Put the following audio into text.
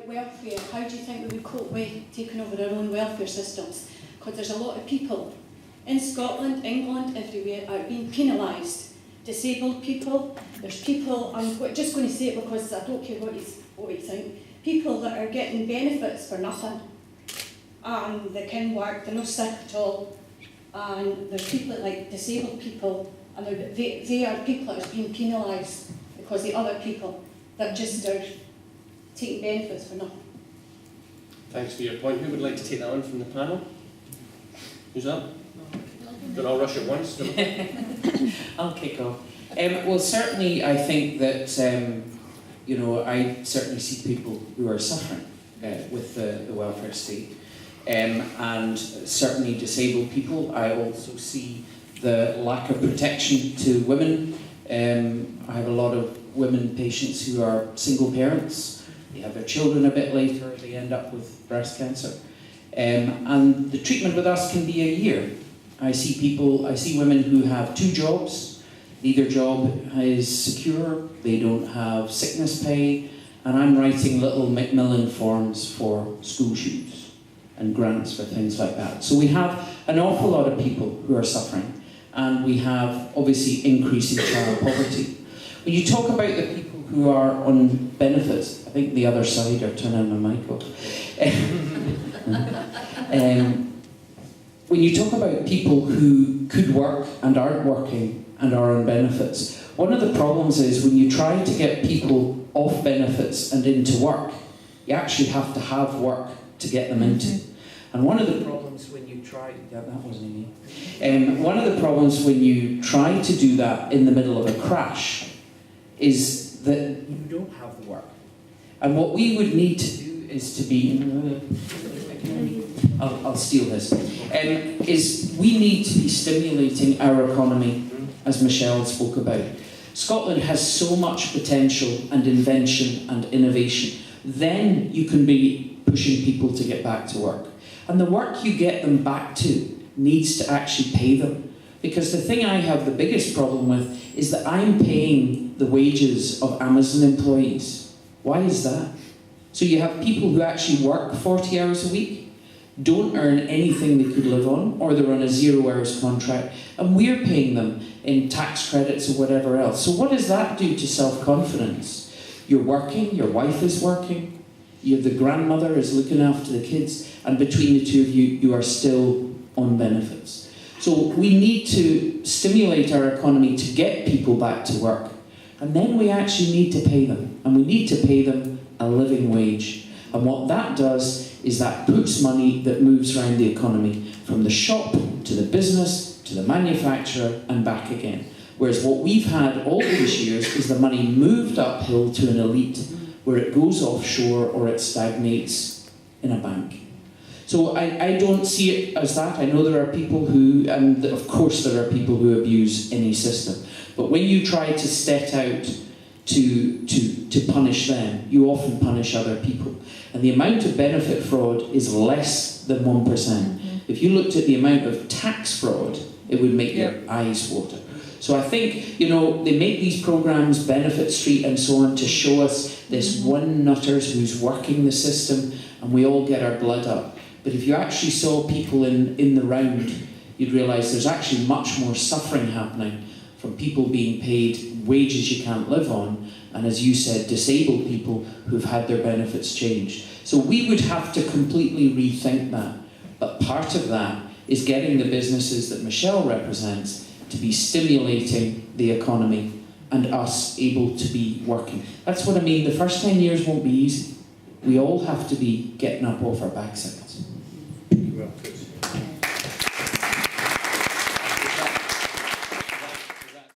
about welfare, how do you think we would cope with taking over our own welfare systems? Because there's a lot of people in Scotland, England, everywhere are being penalised. Disabled people, there's people, I'm just going to say it because I don't care what you think, people that are getting benefits for nothing. And they can work, they're not sick at all. And there's people like disabled people, and they are people that are being penalised because the other people that just are taking benefits for nothing. Thanks for your point. Who would like to take that on from the panel? Who's up? Don't all rush at once. I'll kick off. Well, certainly I think that, I certainly see people who are suffering with the welfare state. And certainly disabled people. I also see the lack of protection to women. I have a lot of women patients who are single parents. They have their children a bit later, they end up with breast cancer. And the treatment with us can be a year. I see women who have 2 jobs, neither job is secure, they don't have sickness pay, and I'm writing little Macmillan forms for school shoes and grants for things like that. So we have an awful lot of people who are suffering, and we have obviously increasing child poverty. When you talk about the people who are on benefits, I think the other side are turning my mic off. When you talk about people who could work and aren't working and are on benefits, one of the problems is when you try to get people off benefits and into work, you actually have to have work to get them into. And one of the problems when you try, that wasn't me. One of the problems when you try to do that in the middle of a crash is that you don't have the work. And what we would need to do is to be, I'll steal this, is we need to be stimulating our economy, as Michelle spoke about. Scotland has so much potential and invention and innovation. Then you can be pushing people to get back to work. And the work you get them back to needs to actually pay them. Because the thing I have the biggest problem with is that I'm paying the wages of Amazon employees. Why is that? So you have people who actually work 40 hours a week, don't earn anything they could live on, or they're on a 0 hours contract, and we're paying them in tax credits or whatever else. So what does that do to self-confidence? You're working, your wife is working, the grandmother is looking after the kids, and between the two of you, you are still on benefits. So we need to stimulate our economy to get people back to work, and then we actually need to pay them, and we need to pay them a living wage. And what that does is that puts money that moves around the economy from the shop to the business to the manufacturer and back again. Whereas what we've had all these years is the money moved uphill to an elite where it goes offshore or it stagnates in a bank. So I don't see it as that. I know there are people who, and of course there are people who abuse any system. But when you try to set out to punish them, you often punish other people. And the amount of benefit fraud is less than 1%. If you looked at the amount of tax fraud, it would make your eyes water. So I think, they make these programs, Benefit Street and so on, to show us this one nutters who's working the system and we all get our blood up. But if you actually saw people in the round, you'd realise there's actually much more suffering happening from people being paid wages you can't live on, and as you said, disabled people who've had their benefits changed. So we would have to completely rethink that. But part of that is getting the businesses that Michelle represents to be stimulating the economy and us able to be working. That's what I mean. The first 10 years won't be easy. We all have to be getting up off our backside.